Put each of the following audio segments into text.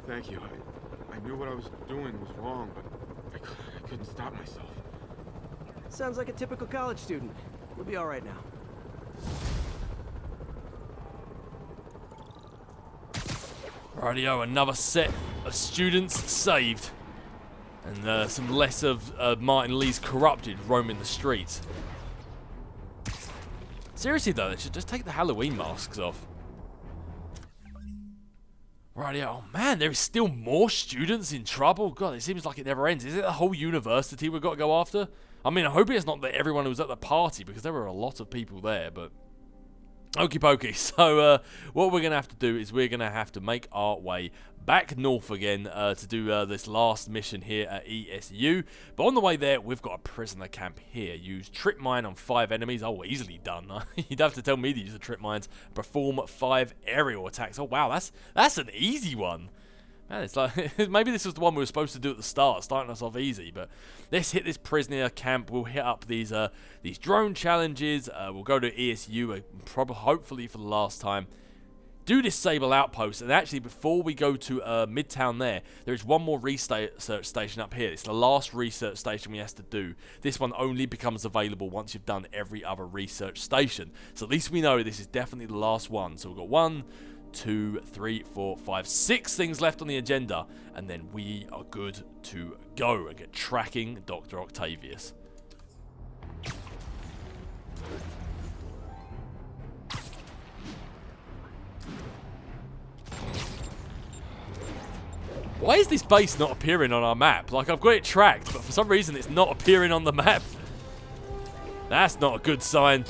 Thank you. I knew what I was doing was wrong, but I couldn't stop myself. Sounds like a typical college student. We'll be all right now. Rightio, another set of students saved. And some less of Martin Lee's corrupted roaming the streets. Seriously though, they should just take the Halloween masks off. Rightio, oh man, there is still more students in trouble. God, it seems like it never ends. Is it the whole university we've got to go after? I mean, I hope it's not that everyone who was at the party, because there were a lot of people there, but... Okie pokey. So, what we're going to have to do is we're going to have to make our way back north again to do this last mission here at ESU. But on the way there, we've got a prisoner camp here. Use trip mine on 5 enemies. Oh, easily done. You'd have to tell me to use the trip mines. Perform 5 aerial attacks. Oh, wow, that's an easy one. Man, it's like, maybe this was the one we were supposed to do at the start, starting us off easy, but let's hit this prisoner camp. We'll hit up these drone challenges. We'll go to ESU, probably, hopefully for the last time. Do this Sable outpost, and actually before we go to Midtown there is one more research station up here. It's the last research station we have to do. This one only becomes available once you've done every other research station. So at least we know this is definitely the last one. So we've got 1, 2, 3, 4, 5, 6 things left on the agenda, and then we are good to go and get tracking Dr. Octavius. Why is this base not appearing on our map? Like, I've got it tracked, but for some reason it's not appearing on the map. That's not a good sign.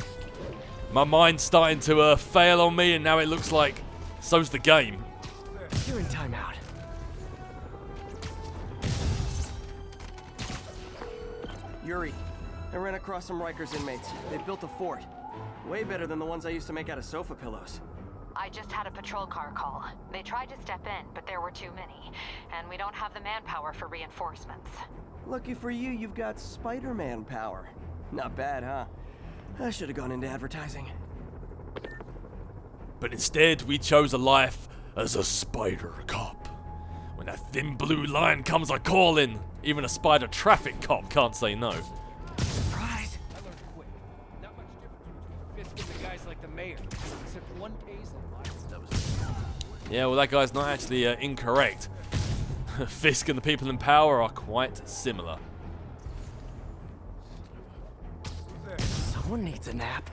My mind's starting to fail on me, and now it looks like so's the game. You're in timeout. Yuri, I ran across some Rikers inmates. They built a fort. Way better than the ones I used to make out of sofa pillows. I just had a patrol car call. They tried to step in, but there were too many. And we don't have the manpower for reinforcements. Lucky for you, you've got Spider-Man power. Not bad, huh? I should have gone into advertising. But instead, we chose a life as a spider cop. When that thin blue line comes a-calling, even a spider traffic cop can't say no. Surprise! I learned quick. Not much difference between Fisk and the guys like the mayor, except one pays a lot. Yeah, well, that guy's not actually incorrect. Fisk and the people in power are quite similar. Someone needs a nap.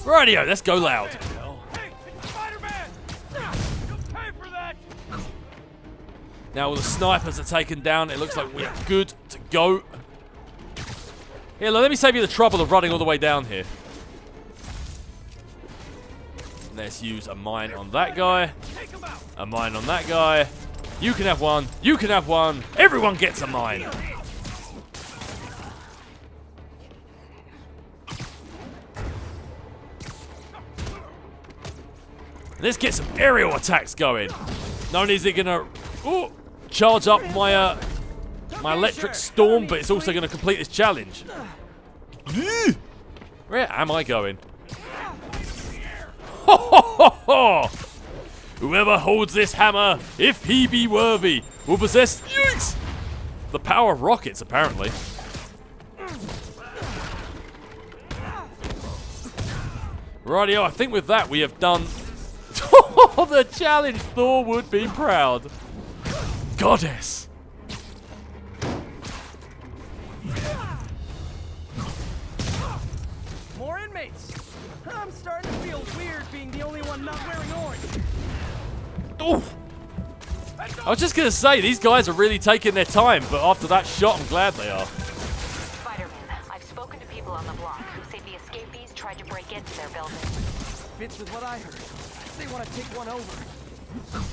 Rightio, let's go loud. Hey, it's Spider-Man! You'll pay for that! Now all the snipers are taken down. It looks like we are good to go. Here, let me save you the trouble of running all the way down here. Let's use a mine on that guy. A mine on that guy. You can have one. You can have one. Everyone gets a mine. Let's get some aerial attacks going. Not only is it gonna charge up my my electric storm, but it's also gonna complete this challenge. Where am I going? Ho ho ho ho! Whoever holds this hammer, if he be worthy, will possess the power of rockets, apparently. Rightio, I think with that we have done the challenge. Thor would be proud. Goddess. More inmates! I'm starting to feel weird being the only one not wearing orange. Oh! I was just going to say, these guys are really taking their time, but after that shot, I'm glad they are. Spider-Man, I've spoken to people on the block who say the escapees tried to break into their building. Fits with what I heard. They want to take one over.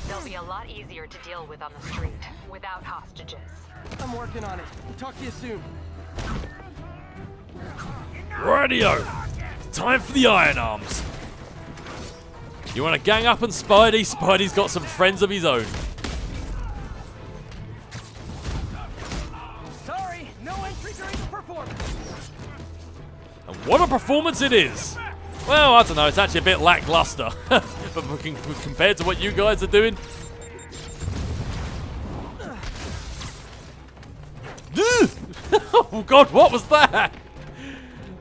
They'll be a lot easier to deal with on the street, without hostages. I'm working on it. Talk to you soon. Rightio! Time for the iron arms. You want to gang up on Spidey? Spidey's got some friends of his own. Sorry, no entry during the performance. And what a performance it is! Well, I don't know, it's actually a bit lackluster. But compared to what you guys are doing, Oh god, what was that?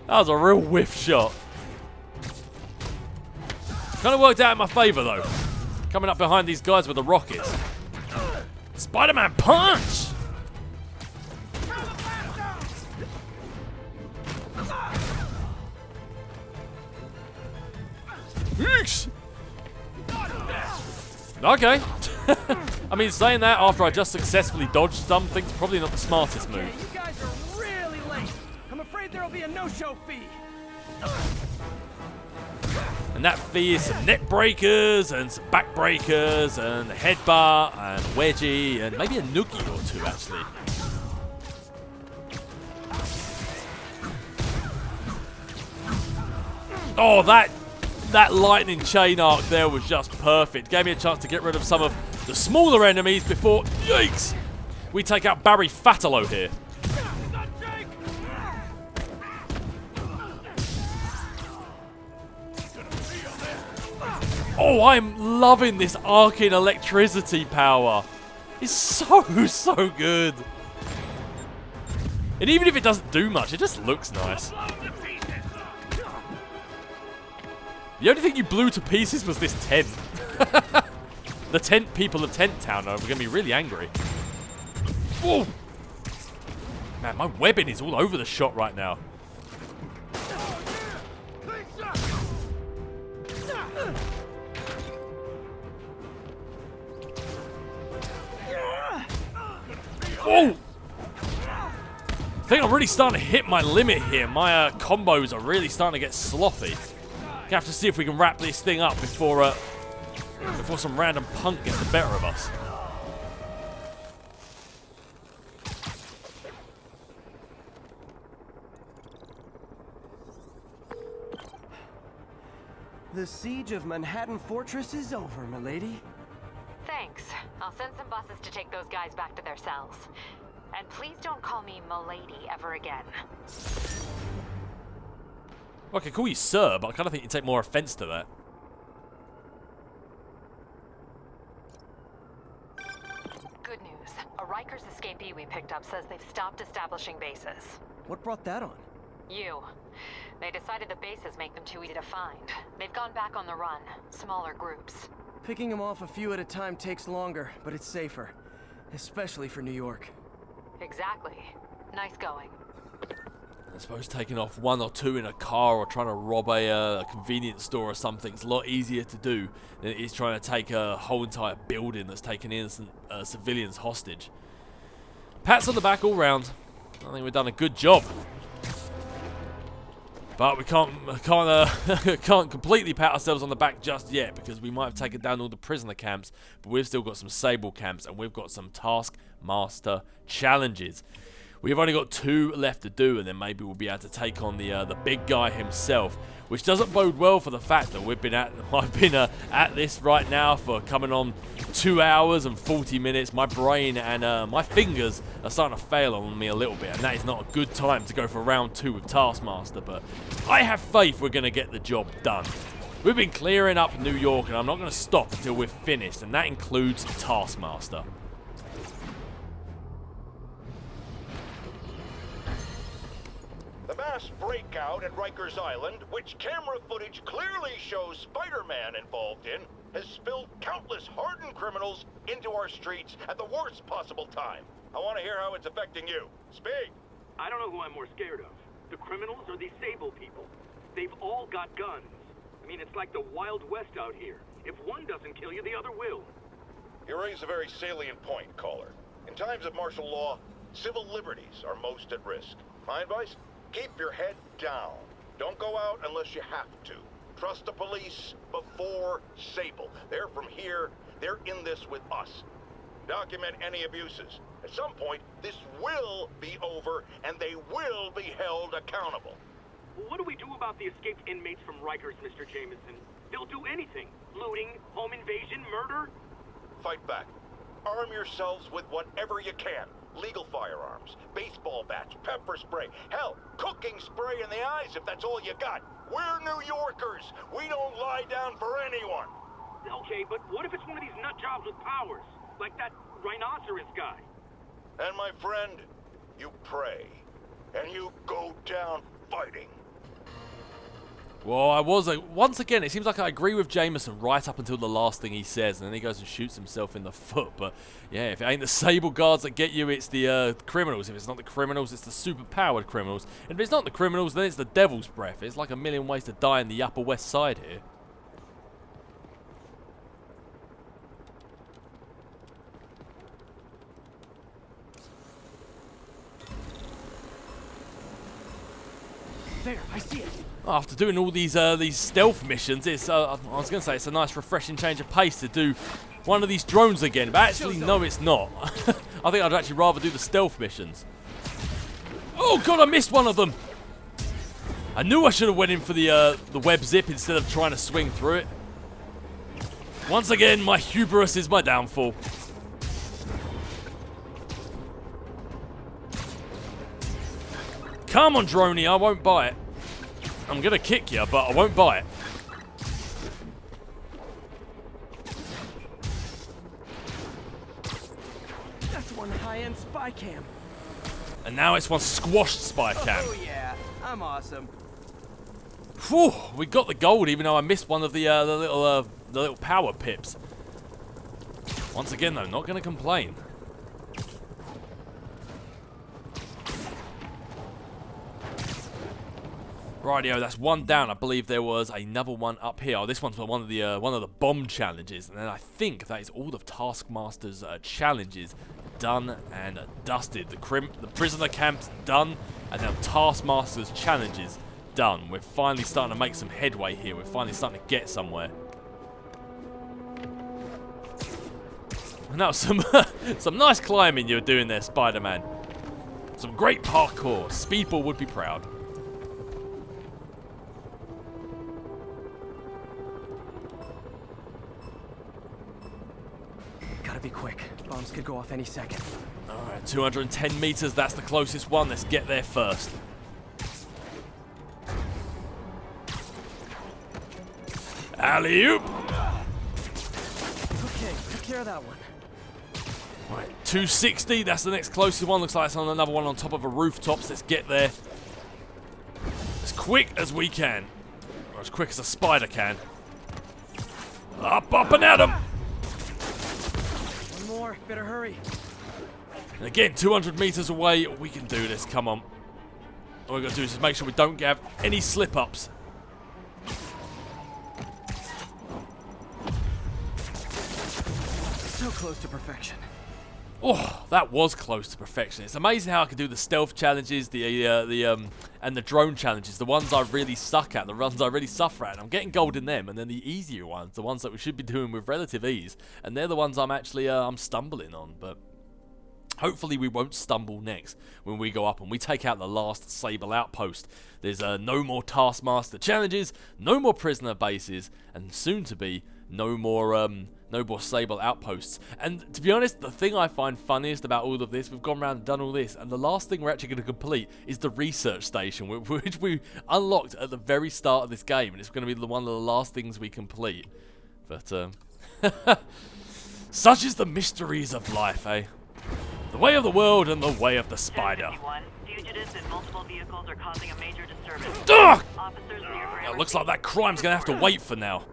That was a real whiff shot. Kind of worked out in my favor though. Coming up behind these guys with the rockets. Spider-Man punch! Okay. I mean, saying that after I just successfully dodged something's probably not the smartest move. You guys are really late. I'm afraid there'll be a no-show fee. And that fee is some neck breakers and some back breakers and a headbutt and wedgie and maybe a noogie or two actually. Oh, that lightning chain arc there was just perfect. Gave me a chance to get rid of some of the smaller enemies before, yikes, we take out Barry Fatilow here. Oh, I'm loving this arcing electricity power. It's so good. And even if it doesn't do much, it just looks nice. The only thing you blew to pieces was this tent. The tent people of Tent Town are going to be really angry. Whoa! Man, my webbing is all over the shot right now. Whoa! I think I'm really starting to hit my limit here. My combos are really starting to get sloppy. Gonna have to see if we can wrap this thing up before some random punk gets the better of us. The siege of Manhattan Fortress is over, milady. Thanks. I'll send some buses to take those guys back to their cells. And please don't call me Milady ever again. Well, I could call you sir, but I kind of think you take more offense to that. Good news. A Rikers escapee we picked up says they've stopped establishing bases. What brought that on? You. They decided the bases make them too easy to find. They've gone back on the run. Smaller groups. Picking them off a few at a time takes longer, but it's safer. Especially for New York. Exactly. Nice going. I suppose taking off one or two in a car or trying to rob a convenience store or something is a lot easier to do than it is trying to take a whole entire building that's taken innocent civilians hostage. Pats on the back all round. I think we've done a good job. But we can't completely pat ourselves on the back just yet because we might have taken down all the prisoner camps, but we've still got some Sable camps and we've got some Taskmaster challenges. We've only got 2 left to do, and then maybe we'll be able to take on the big guy himself, which doesn't bode well for the fact that I've been at this right now for coming on 2 hours and 40 minutes. My brain and my fingers are starting to fail on me a little bit, and that is not a good time to go for round 2 with Taskmaster, but I have faith we're going to get the job done. We've been clearing up New York, and I'm not going to stop until we're finished, and that includes Taskmaster. The mass breakout at Rikers Island, which camera footage clearly shows Spider-Man involved in, has spilled countless hardened criminals into our streets at the worst possible time. I want to hear how it's affecting you. Speak! I don't know who I'm more scared of. The criminals or these Sable people. They've all got guns. I mean, it's like the Wild West out here. If one doesn't kill you, the other will. You raise a very salient point, caller. In times of martial law, civil liberties are most at risk. My advice? Keep your head down. Don't go out unless you have to. Trust the police before Sable. They're from here. They're in this with us. Document any abuses. At some point, this will be over, and they will be held accountable. What do we do about the escaped inmates from Rikers, Mr. Jameson? They'll do anything. Looting, home invasion, murder. Fight back. Arm yourselves with whatever you can. Legal firearms, baseball bats, pepper spray, hell, cooking spray in the eyes if that's all you got. We're New Yorkers. We don't lie down for anyone. Okay, but what if it's one of these nut jobs with powers? Like that rhinoceros guy? And my friend, you pray, and you go down fighting. Well, once again, it seems like I agree with Jameson right up until the last thing he says, and then he goes and shoots himself in the foot. But yeah, if it ain't the Sable guards that get you, it's the criminals. If it's not the criminals, it's the super-powered criminals. And if it's not the criminals, then it's the devil's breath. It's like a million ways to die in the Upper West Side here. There, I see it. After doing all these stealth missions, it's I was going to say it's a nice refreshing change of pace to do one of these drones again, but actually no, it's not. I think I'd actually rather do the stealth missions. Oh god, I missed one of them. I knew I should have went in for the web zip instead of trying to swing through it. Once again, my hubris is my downfall. Come on, Droney, I won't bite. I'm gonna kick you, but I won't bite. That's one high-end spy cam. And now it's one squashed spy cam. Oh yeah, I'm awesome. Whew, we got the gold, even though I missed one of the little power pips. Once again, though, not gonna complain. Rightio, that's one down. I believe there was another one up here. Oh, this one's one of the bomb challenges, and then I think that is all of Taskmaster's challenges done and dusted. The prisoner camp's done, and now Taskmaster's challenges done. We're finally starting to make some headway here. We're finally starting to get somewhere. Now some some nice climbing you're doing there, Spider-Man. Some great parkour. Speedball would be proud. Gotta be quick. Bombs could go off any second. Alright, 210 meters, that's the closest one. Let's get there first. Alley-oop! Okay, took care of that one. Right, 260, that's the next closest one. Looks like it's on another one on top of a rooftop, so let's get there as quick as we can. Or as quick as a spider can. Up and at 'em! One more, better hurry. And again, 200 meters away, we can do this, come on. All we gotta do is just make sure we don't have any slip-ups. So close to perfection. Oh, that was close to perfection. It's amazing how I can do the stealth challenges, and the drone challenges, the ones I really suck at, the ones I really suffer at. I'm getting gold in them, and then the easier ones, the ones that we should be doing with relative ease, and they're the ones I'm actually I'm stumbling on. But hopefully we won't stumble next when we go up and we take out the last Sable outpost. There's no more Taskmaster challenges, no more prisoner bases, and soon to be no more Sable outposts. And to be honest, the thing I find funniest about all of this, we've gone around and done all this, and the last thing we're actually going to complete is the research station, which we unlocked at the very start of this game, and it's going to be one of the last things we complete. But such is the mysteries of life, eh? The way of the world and the way of the spider. Fugitives in multiple vehicles are causing a major disturbance. Ugh! Officers near It looks like that crime's going to have to wait for now.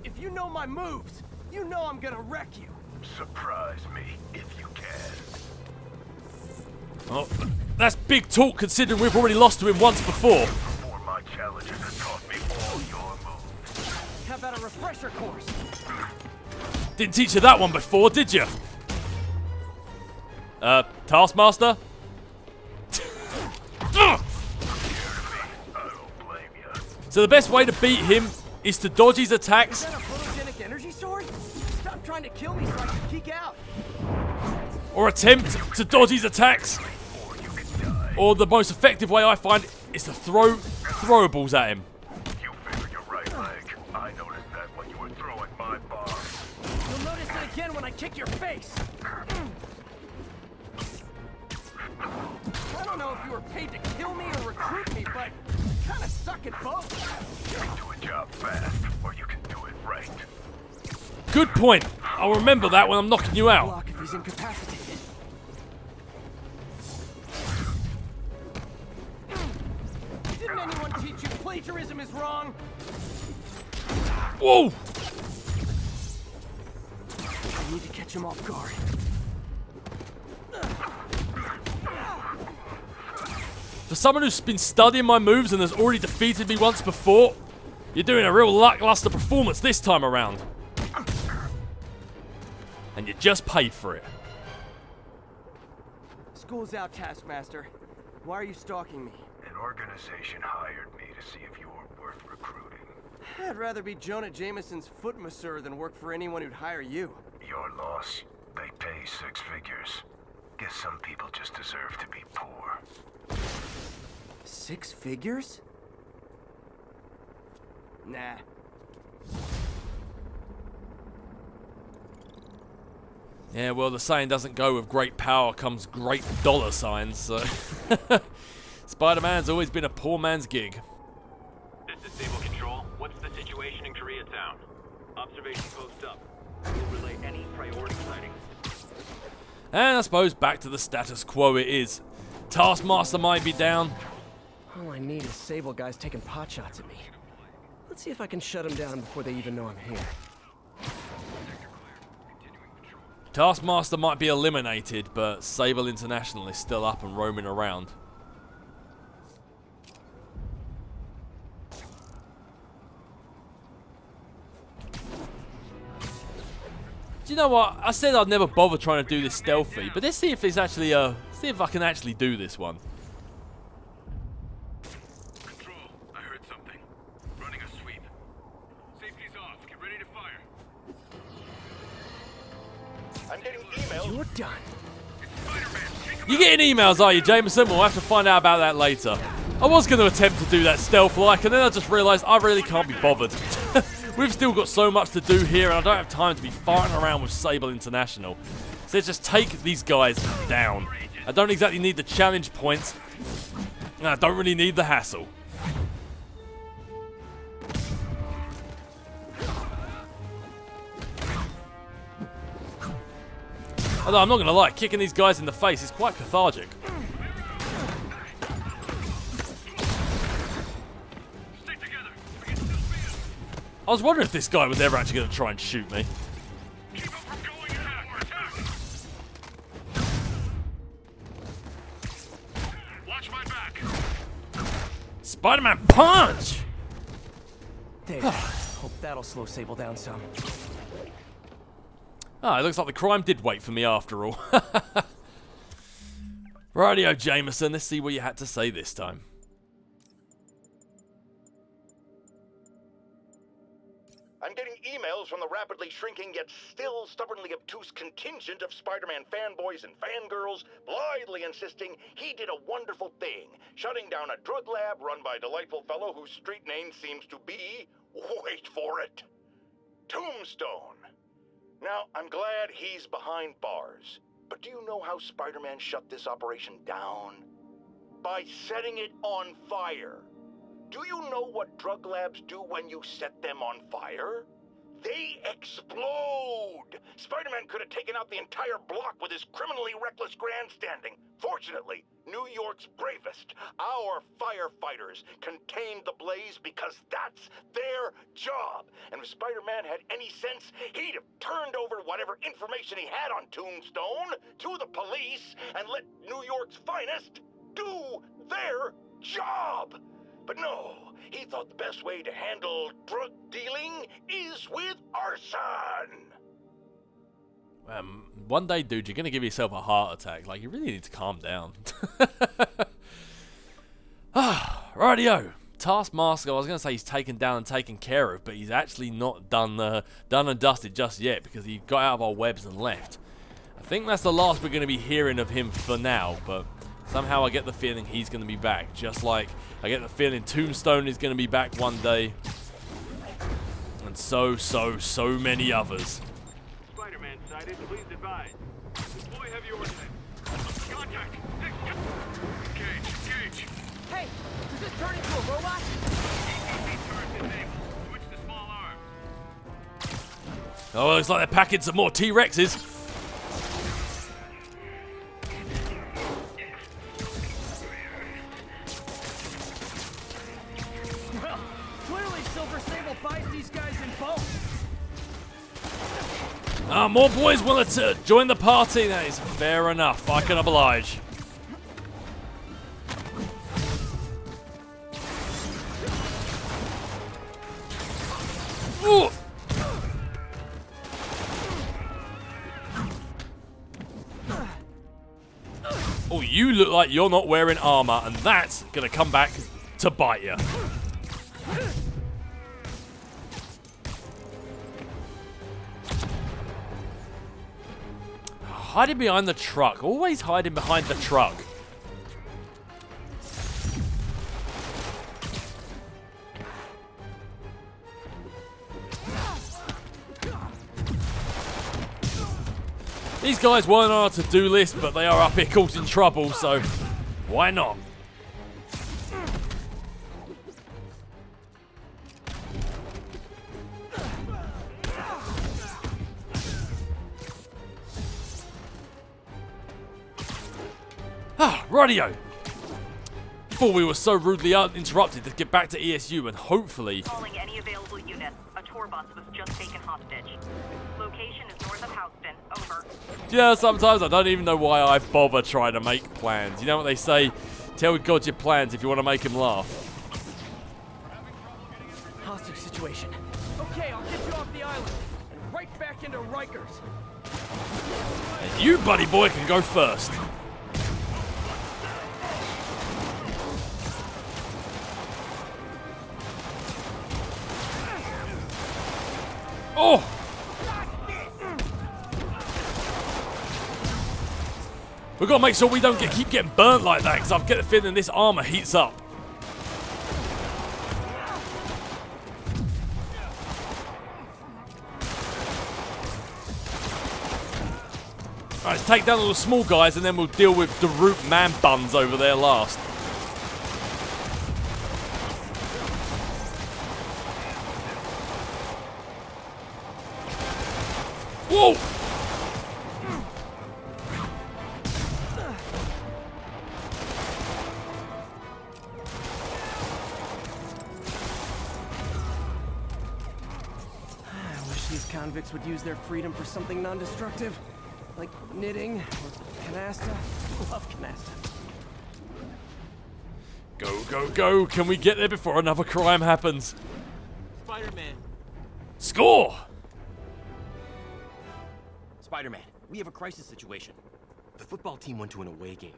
If you know my moves, you know I'm gonna wreck you. Surprise me if you can. Oh, that's big talk considering we've already lost to him once before. Before my challenges have taught me all your moves. How about a refresher course? Didn't teach you that one before, did you? Taskmaster? Ugh! So the best way to beat him is to dodge his attacks. Is that a photogenic energy sword? Stop trying to kill me so I can peek out. Or attempt to dodge his attacks. Or the most effective way I find is to throw throwables at him. You favored your right leg. I noticed that when you were throwing my bomb. You'll notice it again when I kick your face. I don't know if you were paid to kill me or recruit me, but you kind of suck at both. You can do a job fast, or you can do it right. Good point. I'll remember that when I'm knocking you out. Block if he's He's incapacitated. Didn't anyone teach you plagiarism is wrong? Whoa! I need to catch him off guard. For someone who's been studying my moves and has already defeated me once before, you're doing a real lackluster performance this time around. And you just paid for it. School's out, Taskmaster. Why are you stalking me? An organization hired me to see if you were worth recruiting. I'd rather be Jonah Jameson's foot masseur than work for anyone who'd hire you. Your loss. They pay 6 figures. Guess some people just deserve to be poor. 6 figures? Nah. Yeah, well, the saying doesn't go with great power comes great dollar signs, so... Spider-Man's always been a poor man's gig. This is Sable Control. What's the situation in Koreatown? Observation post up. We'll relay any priority sightings. And I suppose back to the status quo it is. Taskmaster might be down. All I need is Sable guys taking potshots at me. Let's see if I can shut them down before they even know I'm here. Taskmaster might be eliminated, but Sable International is still up and roaming around. Do you know what? I said I'd never bother trying to do this stealthy, but let's see if it's actually see if I can actually do this one. Control, I heard something. Running a sweep. Safety's off. Get ready to fire. I'm getting emails. You're done. You getting emails, are you, Jameson? We'll have to find out about that later. I was going to attempt to do that stealth-like, and then I just realised I really can't be bothered. We've still got so much to do here, and I don't have time to be farting around with Sable International. So let's just take these guys down. I don't exactly need the challenge points, and I don't really need the hassle. Although I'm not going to lie, kicking these guys in the face is quite cathartic. I was wondering if this guy was ever actually going to try and shoot me. Watch my back. Spider-Man punch! There. Hope that'll slow Sable down some. Ah, it looks like the crime did wait for me after all. Rightio, Jameson, let's see what you had to say this time. I'm getting emails from the rapidly shrinking yet still stubbornly obtuse contingent of Spider-Man fanboys and fangirls blithely insisting he did a wonderful thing, shutting down a drug lab run by a delightful fellow whose street name seems to be, wait for it, Tombstone. Now, I'm glad he's behind bars, but do you know how Spider-Man shut this operation down? By setting it on fire. Do you know what drug labs do when you set them on fire? They explode! Spider-Man could have taken out the entire block with his criminally reckless grandstanding. Fortunately, New York's bravest, our firefighters, contained the blaze because that's their job. And if Spider-Man had any sense, he'd have turned over whatever information he had on Tombstone to the police and let New York's finest do their job. But no, he thought the best way to handle drug dealing is with arson. One day, dude, you're going to give yourself a heart attack. Like, you really need to calm down. Rightio. Taskmaster, I was going to say he's taken down and taken care of, but he's actually not done and dusted just yet because he got out of our webs and left. I think that's the last we're going to be hearing of him for now, but somehow I get the feeling he's going to be back. Just like I get the feeling Tombstone is going to be back one day. And so many others. Spider-Man sighted, please advise. Deploy heavy ordnance. Contact. Cage. Hey, does this turn into a robot? Switch to small arms. Oh, looks like they're packing some more T-Rexes. Silver Sable buys these guys in bulk. More boys wanted to join the party. That is fair enough. I can oblige. Ooh. Oh, you look like you're not wearing armor, and that's gonna come back to bite you. Hiding behind the truck. Always hiding behind the truck. These guys weren't on our to-do list, but they are up here causing trouble, so why not? Radio. Before we were so rudely interrupted, let's get back to ESU and hopefully... Calling any available units. A tour bus was just taken hostage. Location is north of Houston. Over. Yeah, sometimes I don't even know why I bother trying to make plans. You know what they say? Tell God your plans if you want to make him laugh. Hostage situation. Okay, I'll get you off the island and right back into Rikers. And you, buddy boy, can go first. Oh! We've got to make sure we don't keep getting burnt like that, because I've got a feeling this armor heats up. Alright, let's take down all the small guys and then we'll deal with the root man buns over there last. Whoa! I wish these convicts would use their freedom for something non-destructive, like knitting or canasta. Love canasta. Go, go, go! Can we get there before another crime happens? Spider-Man. Score! Spider-Man, we have a crisis situation. The football team went to an away game,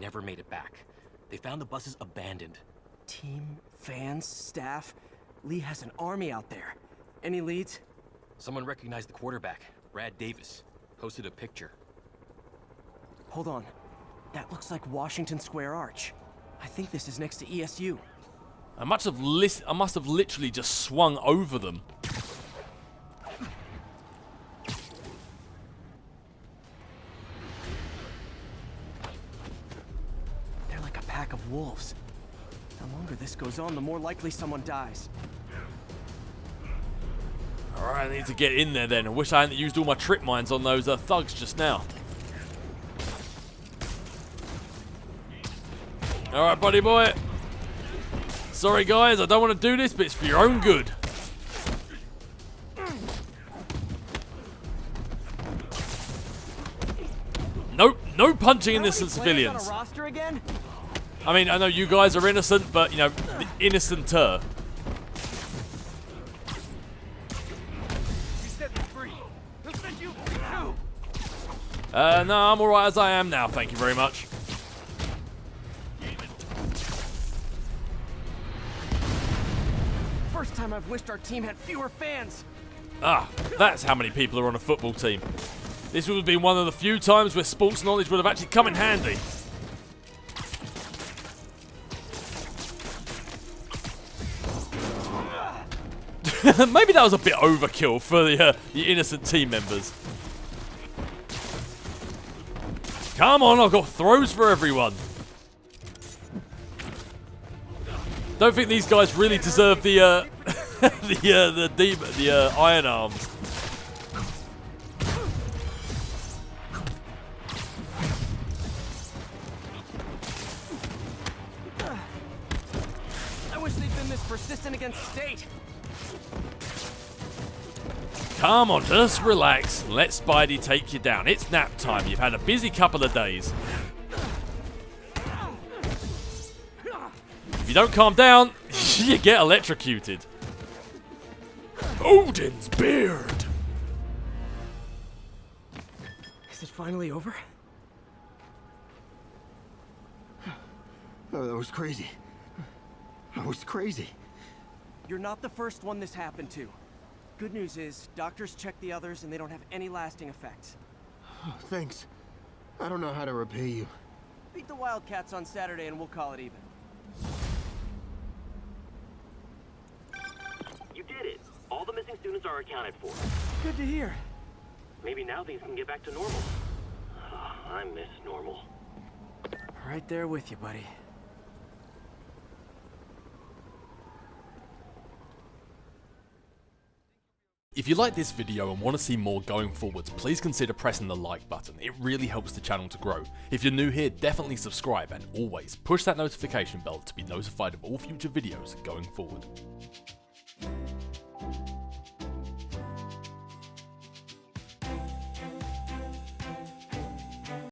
never made it back. They found the buses abandoned. Team, fans, staff. Lee has an army out there. Any leads? Someone recognized the quarterback, Brad Davis. Posted a picture. Hold on. That looks like Washington Square Arch. I think this is next to ESU. I must have literally just swung over them. They're like a pack of wolves. The longer this goes on, the more likely someone dies. Alright, I need to get in there then. I wish I hadn't used all my trip mines on those thugs just now. Alright, buddy boy. Sorry guys, I don't want to do this, but it's for your own good. Nope, no punching innocent civilians. On a roster again? I mean, I know you guys are innocent, but, you know, the innocenter. No, I'm alright as I am now, thank you very much. First time I've wished our team had fewer fans. Ah, that's how many people are on a football team. This would have been one of the few times where sports knowledge would have actually come in handy. Maybe that was a bit overkill for the innocent team members. Come on, I've got throws for everyone. Don't think these guys really deserve the the iron arms. I wish they'd been this persistent against State. Come on, just relax. Let Spidey take you down. It's nap time. You've had a busy couple of days. If you don't calm down, you get electrocuted. Odin's beard. Is it finally over? Oh, that was crazy. That was crazy. You're not the first one this happened to. Good news is, doctors checked the others and they don't have any lasting effects. Oh, thanks. I don't know how to repay you. Beat the Wildcats on Saturday and we'll call it even. You did it. All the missing students are accounted for. Good to hear. Maybe now things can get back to normal. I miss normal. Right there with you, buddy. If you like this video and want to see more going forwards, please consider pressing the like button. It really helps the channel to grow. If you're new here, definitely subscribe and always push that notification bell to be notified of all future videos going forward.